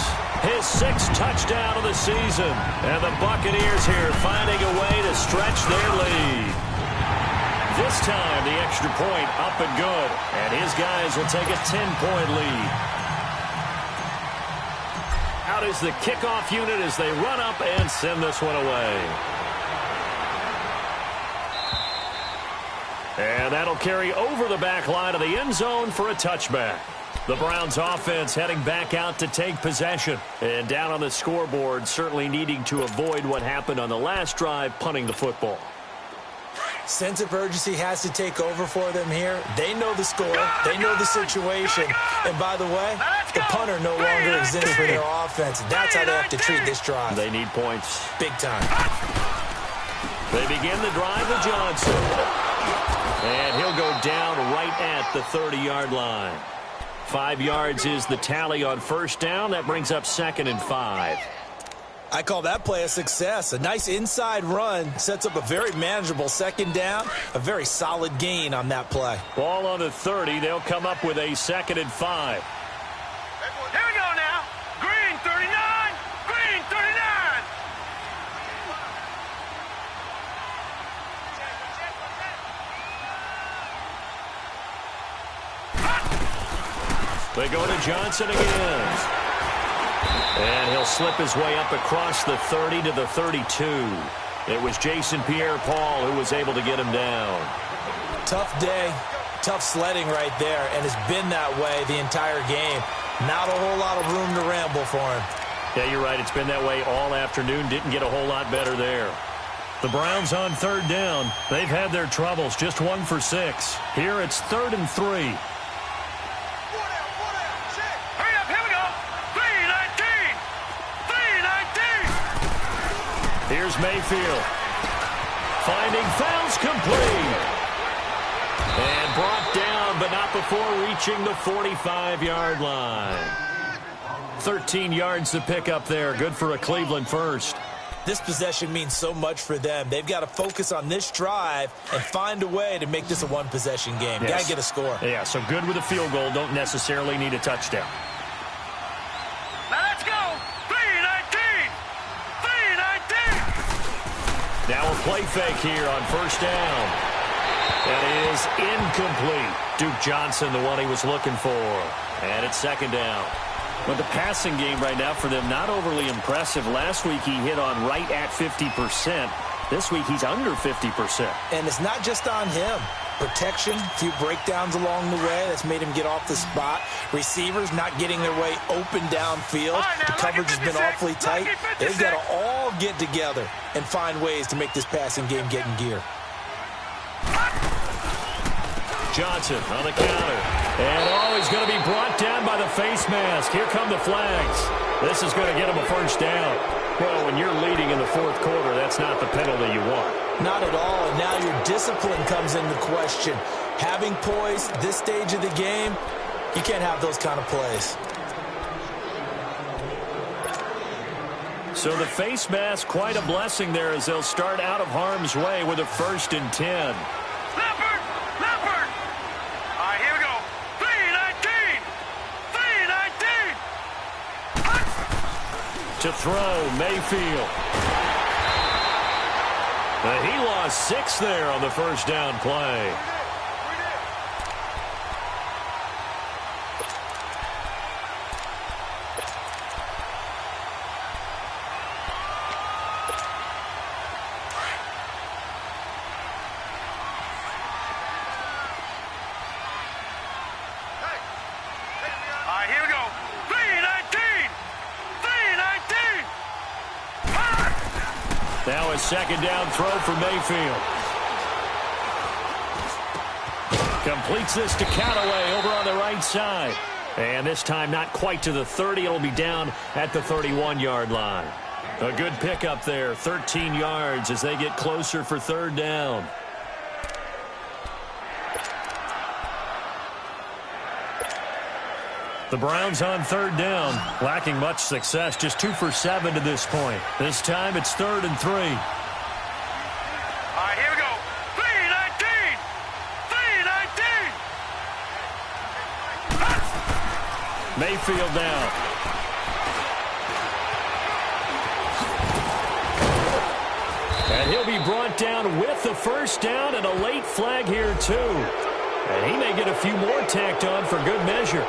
his 6th touchdown of the season. And the Buccaneers here finding a way to stretch their lead. This time, the extra point up and good. And his guys will take a 10-point lead. Out is the kickoff unit as they run up and send this one away. And that'll carry over the back line of the end zone for a touchback. The Browns offense heading back out to take possession. And down on the scoreboard, certainly needing to avoid what happened on the last drive, punting the football. Sense of urgency has to take over for them here. They know the score. They know the situation. And by the way, the punter no longer exists for their offense. That's how they have to treat this drive. They need points. Big time. They begin the drive with Johnson. And he'll go down right at the 30-yard line. 5 yards is the tally on first down. That brings up 2nd and 5. I call that play a success. A nice inside run sets up a very manageable 2nd down. A very solid gain on that play. Ball on the 30. They'll come up with a 2nd and 5. Here we go now. Green 39. Green 39. They go to Johnson again. And he'll slip his way up across the 30 to the 32. It was Jason Pierre-Paul who was able to get him down. Tough day, tough sledding right there, and it's been that way the entire game. Not a whole lot of room to ramble for him. Yeah, you're right. It's been that way all afternoon. Didn't get a whole lot better there. The Browns on 3rd down. They've had their troubles. Just 1 for 6. Here it's 3rd and 3. Here's Mayfield. Finding fouls complete. And brought down, but not before reaching the 45-yard line. 13 yards to pick up there. Good for a Cleveland first. This possession means so much for them. They've got to focus on this drive and find a way to make this a one-possession game. Yes. Got to get a score. Yeah, so good with a field goal. Don't necessarily need a touchdown. Now let's go. 3-19. 3-19. Now a play fake here on first down. That is incomplete. Duke Johnson, the one he was looking for. And it's 2nd down. But the passing game right now for them, not overly impressive. Last week he hit on right at 50%. This week he's under 50%. And it's not just on him. Protection, a few breakdowns along the way. That's made him get off the spot. Receivers not getting their way open downfield. The coverage has been awfully tight. They've got to all get together and find ways to make this passing game get in gear. Johnson on the counter. And he's going to be brought down by the face mask. Here come the flags. This is going to get him a first down. Well, when you're leading in the fourth quarter, that's not the penalty you want. Not at all. And now your discipline comes into question. Having poise this stage of the game, you can't have those kind of plays. So the face mask, quite a blessing there as they'll start out of harm's way with a 1st and 10. Leopard! Leopard! All right, here we go. 3-19! 3-19! To throw, Mayfield. He lost 6 there on the first down play. Now a second down throw for Mayfield. Completes this to Callaway over on the right side. And this time not quite to the 30. It'll be down at the 31-yard line. A good pickup there, 13 yards as they get closer for 3rd down. The Browns on 3rd down, lacking much success, just 2 for 7 to this point. This time it's 3rd and 3. All right, here we go. 3-19! 3-19! Mayfield now. And he'll be brought down with the 1st down and a late flag here too. And he may get a few more tacked on for good measure.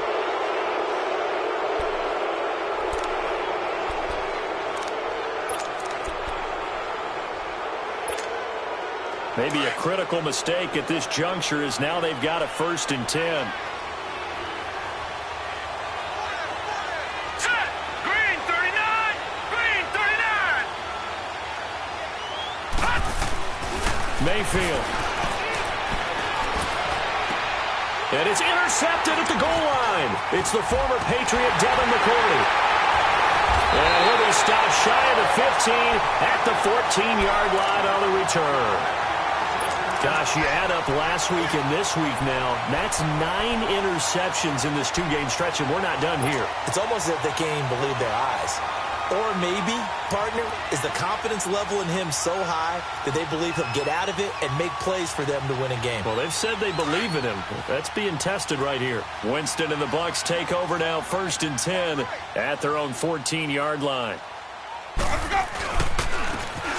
Maybe a critical mistake at this juncture is now they've got a 1st and 10. Set! Green 39! Green 39! Mayfield. And it's intercepted at the goal line. It's the former Patriot Devin McCourty. And he'll be stopped shy of the 15 at the 14-yard line on the return. Gosh, you add up last week and this week now, that's 9 interceptions in this 2-game stretch, and we're not done here. It's almost as if they can't even believe their eyes. Or maybe, partner, is the confidence level in him so high that they believe he'll get out of it and make plays for them to win a game. Well, they've said they believe in him. That's being tested right here. Winston and the Bucs take over now, 1st and 10 at their own 14-yard line.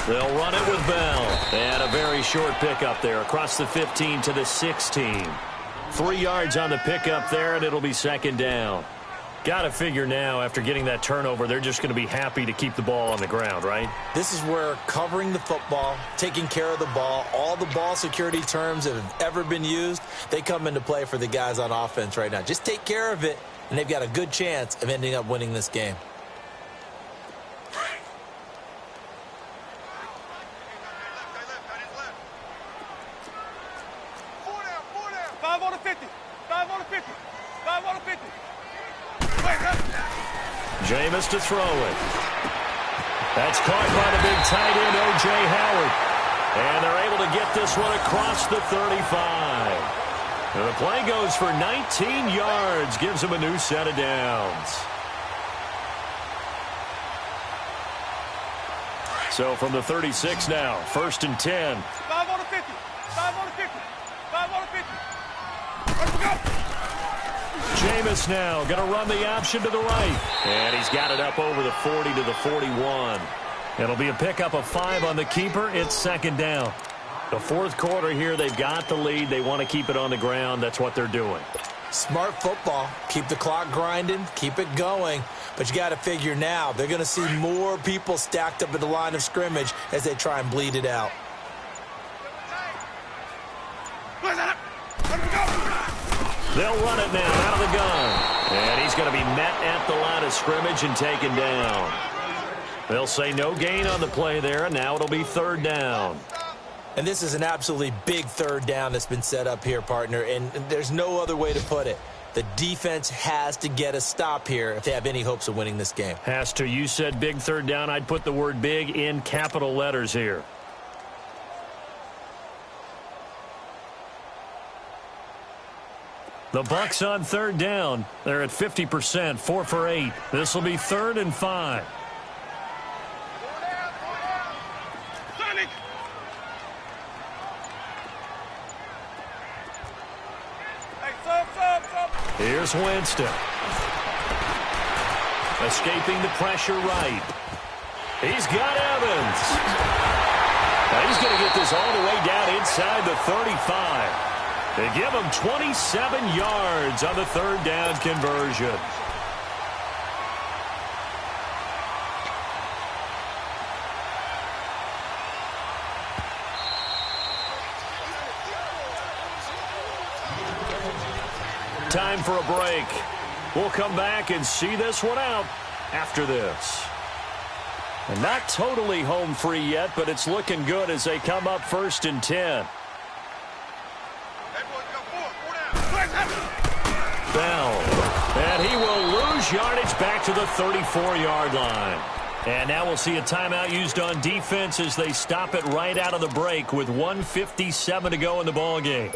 They'll run it with Bell. And a very short pickup there across the 15 to the 16. 3 yards on the pickup there, and it'll be 2nd down. Got to figure now, after getting that turnover, they're just going to be happy to keep the ball on the ground, right? This is where covering the football, taking care of the ball, all the ball security terms that have ever been used, they come into play for the guys on offense right now. Just take care of it, and they've got a good chance of ending up winning this game. Jameis to throw it. That's caught by the big tight end, O.J. Howard. And they're able to get this one across the 35. And the play goes for 19 yards, gives them a new set of downs. So from the 36 now, 1st and 10. 5 on the 50. 5 on the 50. 5 on the 50. Let's go. Jameis now going to run the option to the right. And he's got it up over the 40 to the 41. It'll be a pickup of 5 on the keeper. It's 2nd down. The 4th quarter here, they've got the lead. They want to keep it on the ground. That's what they're doing. Smart football. Keep the clock grinding. Keep it going. But you got to figure now, they're going to see more people stacked up at the line of scrimmage as they try and bleed it out. They'll run it now out of the gun. And he's going to be met at the line of scrimmage and taken down. They'll say no gain on the play there, and now it'll be 3rd down. And this is an absolutely big 3rd down that's been set up here, partner, and there's no other way to put it. The defense has to get a stop here if they have any hopes of winning this game. Has to. You said big 3rd down. I'd put the word big in capital letters here. The Bucs on 3rd down. They're at 50%, 4 for 8. This will be 3rd and 5. Here's Winston. Escaping the pressure right. He's got Evans. Now he's going to get this all the way down inside the 35. They give him 27 yards on the third down conversion. Time for a break. We'll come back and see this one out after this. And not totally home free yet, but it's looking good as they come up 1st and 10. Bell. And he will lose yardage back to the 34-yard line. And now we'll see a timeout used on defense as they stop it right out of the break with 1:57 to go in the ballgame.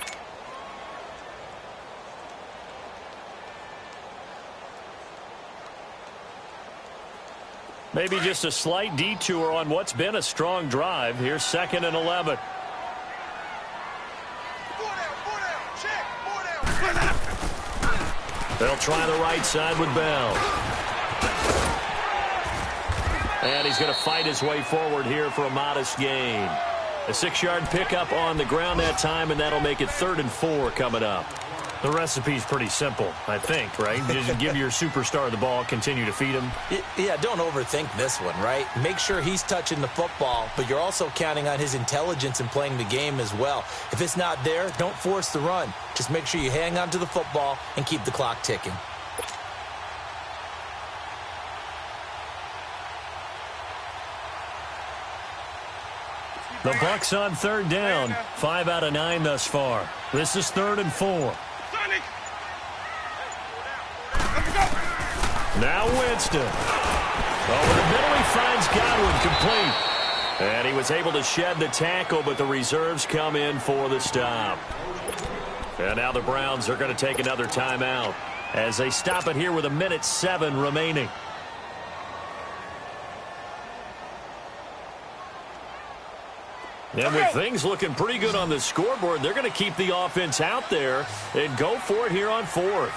Maybe just a slight detour on what's been a strong drive. Here's 2nd and 11. They'll try the right side with Bell. And he's going to fight his way forward here for a modest gain. A 6-yard pickup on the ground that time, and that'll make it 3rd and 4 coming up. The recipe's pretty simple, I think, right? Just give your superstar the ball, continue to feed him. Yeah, don't overthink this one, right? Make sure he's touching the football, but you're also counting on his intelligence in playing the game as well. If it's not there, don't force the run. Just make sure you hang on to the football and keep the clock ticking. The Bucs on 3rd down. 5 out of 9 thus far. This is 3rd and 4. Now Winston. Over the middle, he finds Godwin complete. And he was able to shed the tackle, but the reserves come in for the stop. And now the Browns are going to take another timeout as they stop it here with 1:07 remaining. And with things looking pretty good on the scoreboard, they're going to keep the offense out there and go for it here on 4th.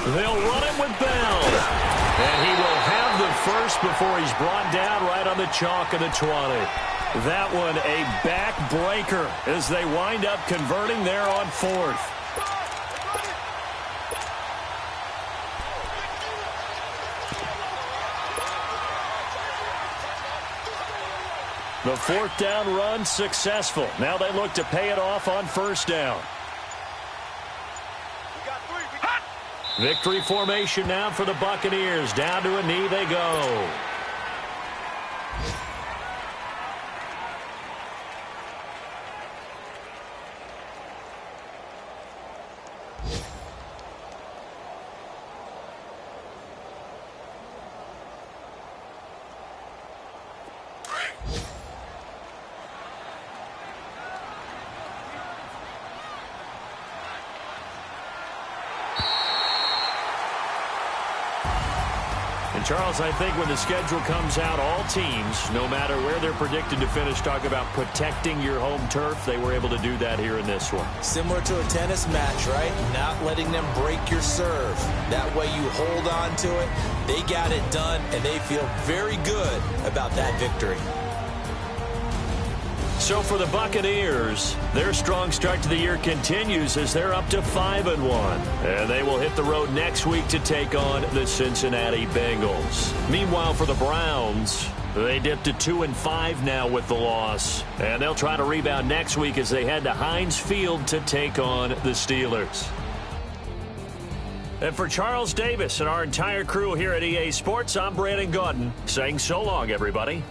They'll run it with Bell. And he will have the first before he's brought down right on the chalk of the 20. That one a backbreaker as they wind up converting there on 4th. The 4th down run successful. Now they look to pay it off on 1st down. Victory formation now for the Buccaneers. Down to a knee they go. Charles, I think when the schedule comes out, all teams, no matter where they're predicted to finish, talk about protecting your home turf. They were able to do that here in this one. Similar to a tennis match, right? Not letting them break your serve. That way you hold on to it. They got it done, and they feel very good about that victory. So for the Buccaneers, their strong start to the year continues as they're up to 5-1. And they will hit the road next week to take on the Cincinnati Bengals. Meanwhile, for the Browns, they dipped to 2-5 now with the loss. And they'll try to rebound next week as they head to Heinz Field to take on the Steelers. And for Charles Davis and our entire crew here at EA Sports, I'm Brandon Gaudin saying so long, everybody.